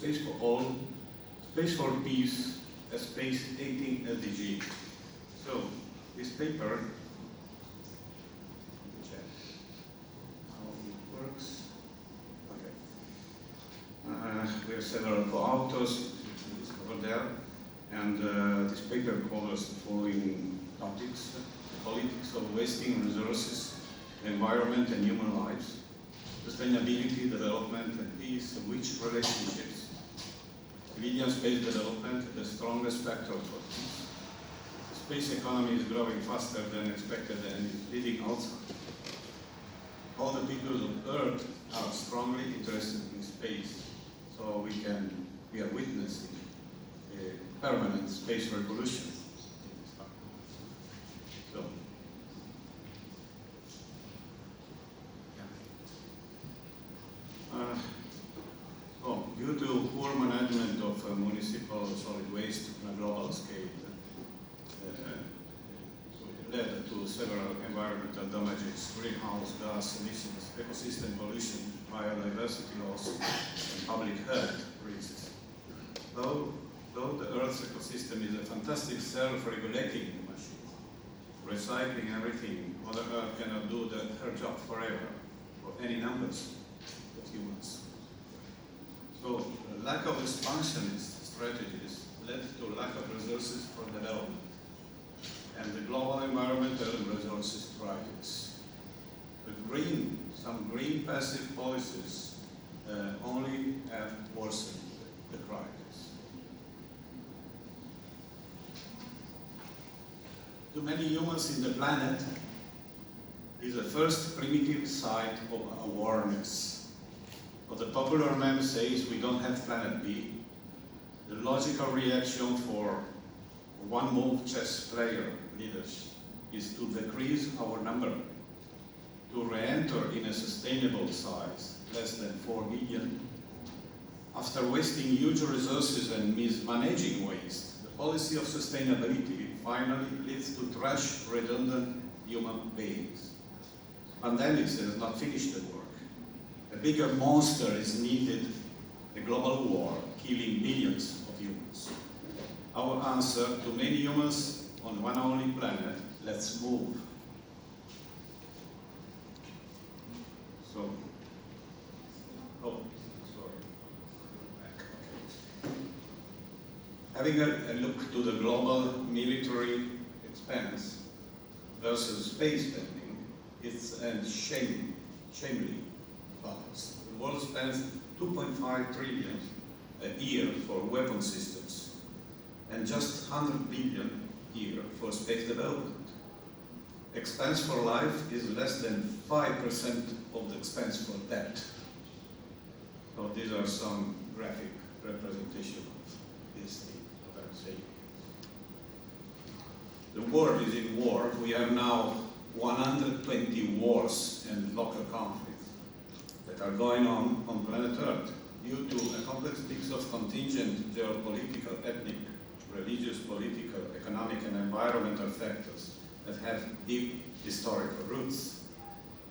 Space for All, Space for Peace, a Space 18 SDG. So, this paper, check how it works. Okay. We have several co-authors over there, and this paper covers the following topics: the politics of wasting resources, the environment and human lives, sustainability, development and peace, which relationships, civilian space development, the strongest factor for peace. The space economy is growing faster than expected and is leading outside. All the peoples of Earth are strongly interested in space, so we are witnessing a permanent space revolution. So, due to poor management of municipal solid waste on a global scale, led to several environmental damages, greenhouse gas emissions, ecosystem pollution, biodiversity loss, and public health risks. Though the Earth's ecosystem is a fantastic self-regulating machine, recycling everything, Mother Earth cannot do her job forever, for any numbers of humans. So, the lack of expansionist strategies led to lack of resources for development, and the global environmental resources crisis. Some green passive policies only have worsened the crisis. Too many humans in the planet is the first primitive site of awareness. What the popular meme says, we don't have planet B. The logical reaction for one move chess player leaders is to decrease our number, to re-enter in a sustainable size, less than 4 billion. After wasting huge resources and mismanaging waste, the policy of sustainability finally leads to trash redundant human beings. Pandemics has not finished the work. A bigger monster is needed, a global war, killing billions of humans. Our answer to many humans on one only planet, let's move. So, having a look to the global military expense versus space spending, it's a shamefully balanced. The world spends 2.5 trillion a year for weapon systems and just 100 billion a year for space development. Expense for life is less than 5% of the expense for debt. So these are some graphic representation of this thing that I'm saying. The world is in war. We have now 120 wars and local conflicts that are going on planet Earth due to a complex mix of contingent geopolitical, ethnic, religious, political, economic, and environmental factors that have deep historical roots.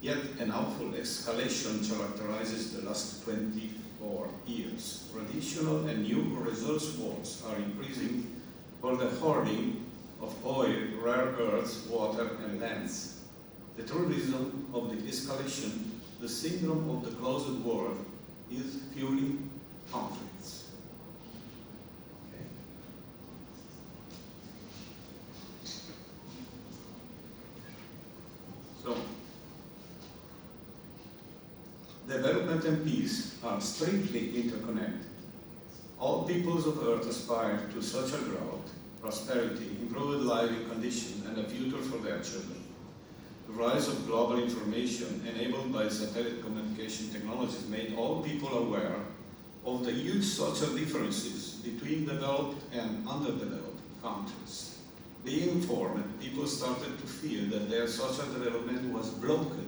Yet an awful escalation characterizes the last 24 years. Traditional and new resource wars are increasing for the hoarding of oil, rare earths, water, and lands. The true reason of the escalation, the syndrome of the closed world, is fueling conflicts. Okay. So, development and peace are strictly interconnected. All peoples of Earth aspire to social growth, prosperity, improved living conditions, and a future for their children. The rise of global information enabled by satellite communication technologies made all people aware of the huge social differences between developed and underdeveloped countries. Being informed, people started to fear that their social development was blocked.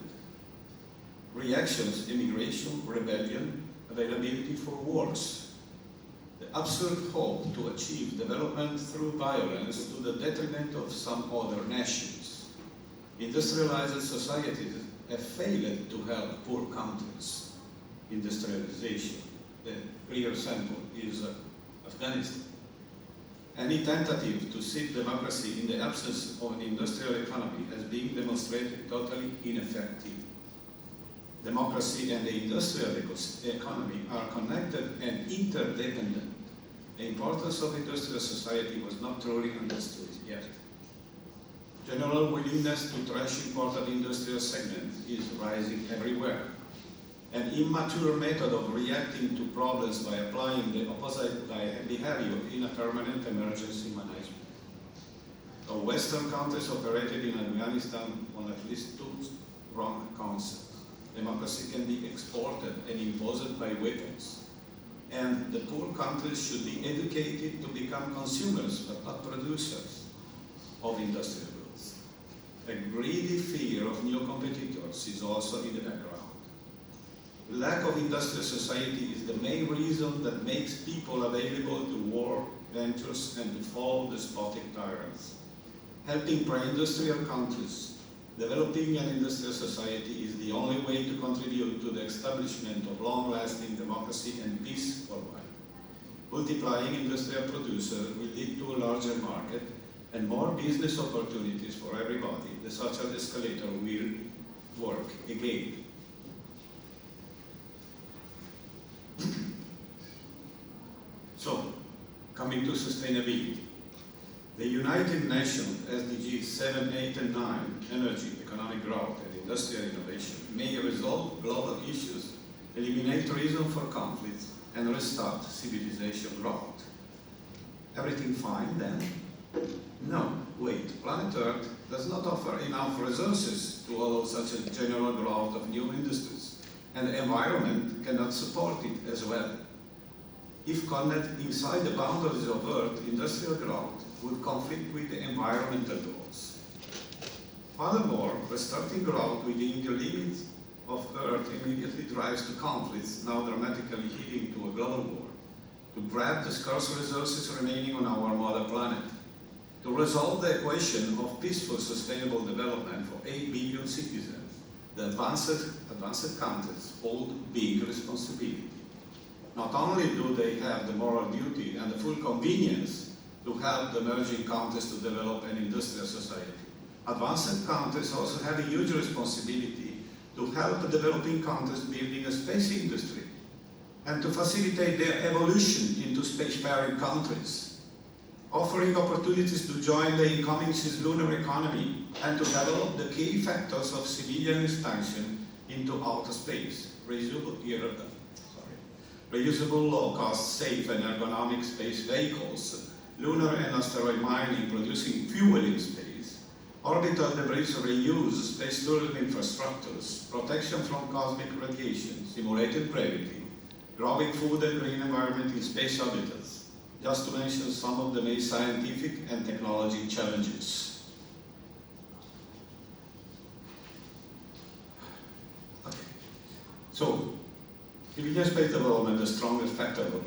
Reactions, immigration, rebellion, availability for wars. The absurd hope to achieve development through violence to the detriment of some other nations. Industrialized societies have failed to help poor countries. Industrialization. the clear sample is Afghanistan. Any tentative to seek democracy in the absence of an industrial economy has been demonstrated totally ineffective. Democracy and the industrial economy are connected and interdependent. The importance of industrial society was not truly understood yet. General willingness to trash important industrial segments is rising everywhere. An immature method of reacting to problems by applying the opposite behavior in a permanent emergency management. The Western countries operated in Afghanistan on at least two wrong concepts. Democracy can be exported and imposed by weapons. And the poor countries should be educated to become consumers, but not producers of industrial goods. A greedy fear of new competitors is also in the background. Lack of industrial society is the main reason that makes people available to war ventures and to follow despotic tyrants. Helping pre-industrial countries developing an industrial society is the only way to contribute to the establishment of long-lasting democracy and peace worldwide. Multiplying industrial producers will lead to a larger market and more business opportunities for everybody. The social escalator will work again. So, coming to sustainability. The United Nations SDGs 7, 8, and 9, energy, economic growth, and industrial innovation, may resolve global issues, eliminate reason for conflicts, and restart civilization growth. Everything fine then? No, wait, planet Earth does not offer enough resources to allow such a general growth of new industries, and the environment cannot support it as well. If connected inside the boundaries of Earth, industrial growth would conflict with the environmental goals. Furthermore, restarting growth within the limits of Earth immediately drives to conflicts, now dramatically leading to a global war, to grab the scarce resources remaining on our mother planet, to resolve the equation of peaceful, sustainable development for 8 billion citizens. The advanced countries hold big responsibility. Not only do they have the moral duty and the full convenience to help the emerging countries to develop an industrial society, advanced countries also have a huge responsibility to help developing countries building a space industry and to facilitate their evolution into spacefaring countries, offering opportunities to join the incoming cislunar economy and to develop the key factors of civilian expansion into outer space, reusable, low-cost, safe and ergonomic space vehicles, lunar and asteroid mining producing fuel in space, orbital debris reuse, space tourism infrastructures, protection from cosmic radiation, simulated gravity, growing food and green environment in space habitats, just to mention some of the main scientific and technology challenges. Okay. So, civilian space development is the strongest factor of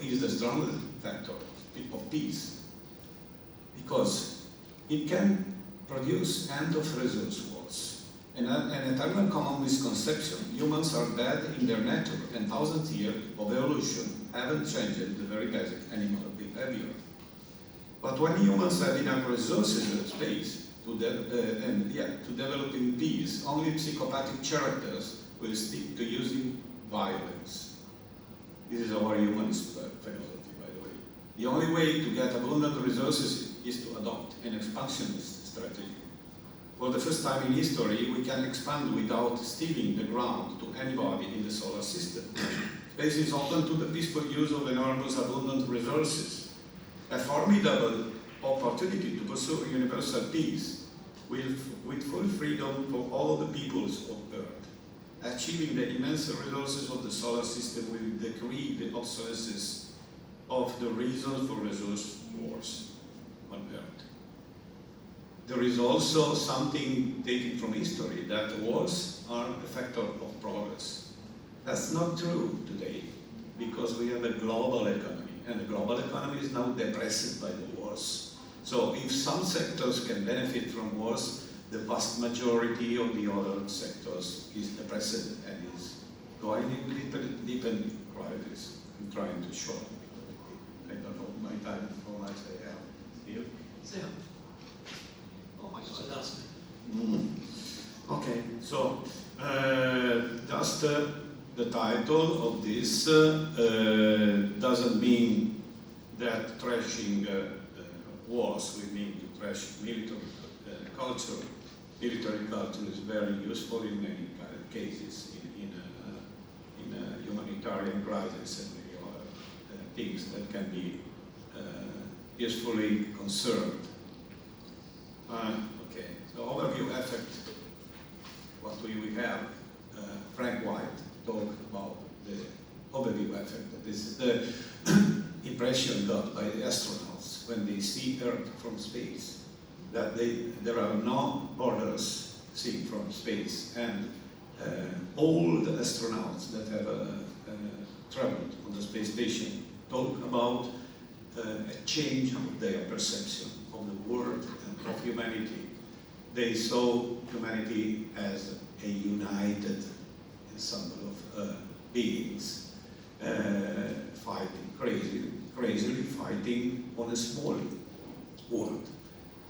peace, because it can produce end of resource wars. An eternal common misconception: humans are dead in their nature, and thousands of years of evolution haven't changed the very basic animal behavior. But when humans have enough resources in space to develop in peace, only psychopathic characters will stick to using violence. This is our humanist philosophy, by the way. The only way to get abundant resources is to adopt an expansionist strategy. For the first time in history, we can expand without stealing the ground to anybody in the solar system. Space is open to the peaceful use of enormous abundant resources, a formidable opportunity to pursue universal peace with full freedom for all the peoples of Earth. Achieving the immense resources of the solar system will decree the obsolescence of the reason for resource wars on Earth. There is also something taken from history, that wars are a factor of progress. That's not true today, because we have a global economy, and the global economy is now depressed by the wars. So if some sectors can benefit from wars, the vast majority of the other sectors is depressed and is going into deep crisis. I'm trying to show. I don't know my time, how much I have here. Yeah. Oh my God, that's Okay, so just the title of this doesn't mean that trashing wars, we mean to trash military culture. Military culture is very useful in many cases in humanitarian crisis and many other things that can be usefully conserved. Okay, so overview effect. What do we have? Frank White talked about the overview effect. This is the impression got by the astronauts when they see Earth from space, that there are no borders seen from space, and all the astronauts that have traveled on the space station talk about a change of their perception of the world and of humanity. They saw humanity as a united ensemble of beings fighting, crazily fighting on a small world.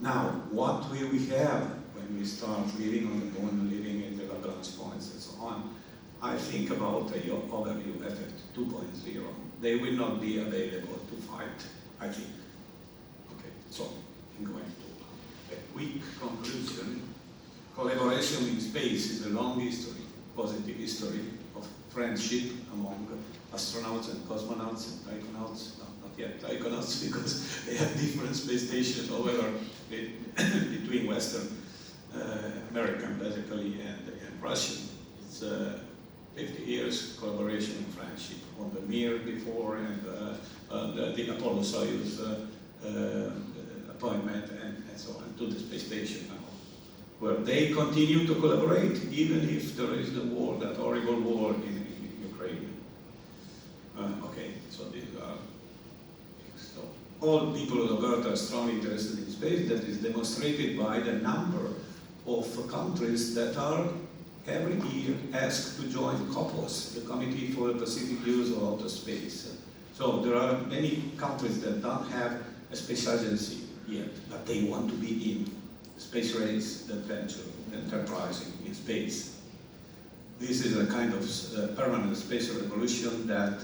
Now, what will we have when we start living on the moon, living in the Lagrange points and so on? I think about the overview effect 2.0. They will not be available to fight, I think. Okay, so I'm going to a quick conclusion. Collaboration in space is a long history, positive history of friendship among astronauts and cosmonauts and taikonauts. No, not yet taikonauts, because they have different space stations, however, between Western American, basically, and Russian. It's 50 years collaboration and friendship on the Mir before and the Apollo-Soyuz appointment and so on to the space station now, where they continue to collaborate even if there is the war, that horrible war in Ukraine. Okay, so these are so all people of the world are strongly interested in space. That is demonstrated by the number of countries that are every year asked to join COPOS, the Committee for the Pacific Use of Outer Space. So there are many countries that don't have a space agency yet, but they want to be in the space race, the adventure, enterprising in space. This is a kind of permanent space revolution that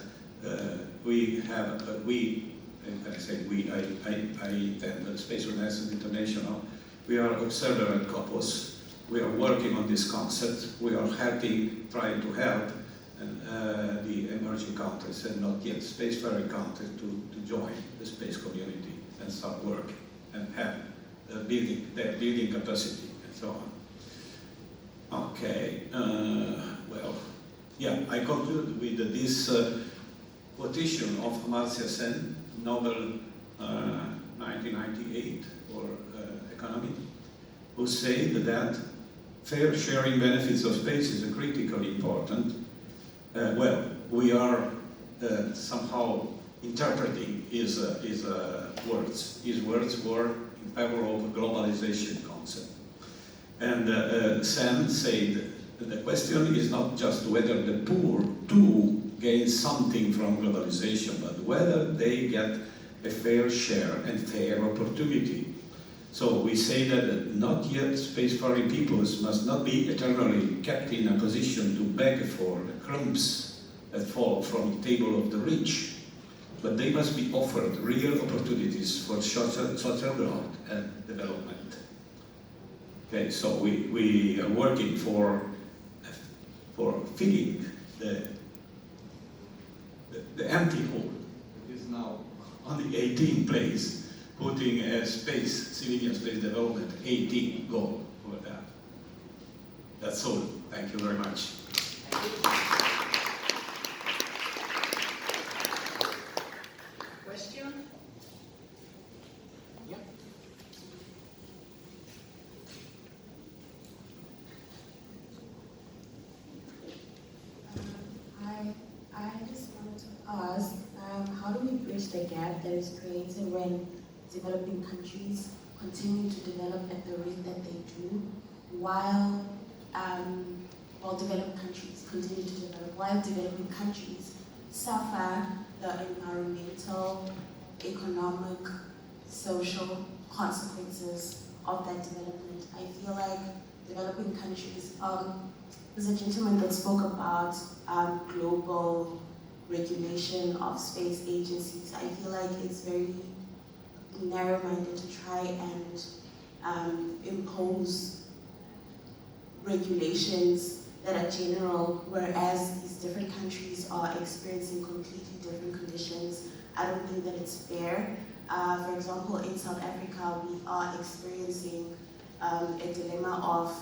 we have, I say we, I attend the Space Renaissance International. We are observer at COPOS. We are working on this concept. We are helping, trying to help the emerging countries and not yet spacefaring countries to join the space community and start working and have their building capacity and so on. Okay, well, yeah, I conclude with this quotation of Amartya Sen, Nobel 1998 for economy, who said that fair sharing benefits of space is critically important. Well, we are somehow interpreting his words. His words were in favor of a globalization concept. And Sam said that the question is not just whether the poor too gain something from globalization, but whether they get a fair share and fair opportunity. So we say that not yet spacefaring peoples must not be eternally kept in a position to beg for the crumbs that fall from the table of the rich, but they must be offered real opportunities for social growth and development. Okay, so we are working for filling the empty hole that is now on the 18th place, putting a civilian space development 18 goal for that. That's all. Thank you very much. Question? yeah. I just wanted to ask, how do we bridge the gap that is created when developing countries continue to develop at the rate that they do, while developed countries continue to develop, while developing countries suffer the environmental, economic, social consequences of that development. I feel like developing countries, there's a gentleman that spoke about global regulation of space agencies. I feel like it's very narrow-minded to try and impose regulations that are general, whereas these different countries are experiencing completely different conditions. I don't think that it's fair. For example, in South Africa, we are experiencing a dilemma of,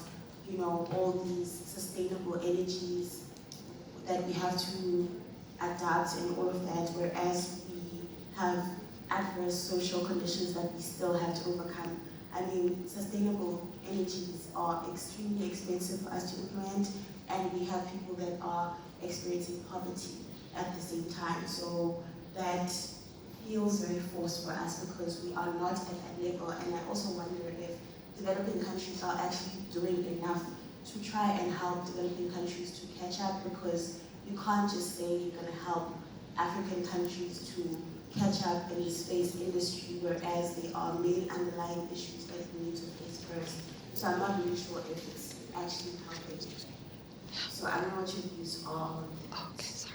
all these sustainable energies that we have to adapt and all of that, whereas we have adverse social conditions that we still have to overcome. I mean, sustainable energies are extremely expensive for us to implement, and we have people that are experiencing poverty at the same time. So that feels very forced for us because we are not at that level. And I also wonder if developing countries are actually doing enough to try and help developing countries to catch up, because you can't just say you're going to help African countries to catch up in the space industry, whereas there are main underlying issues that we need to face first. So I'm not really sure if it's actually helping. So I don't know what your views are on that. Okay, sorry.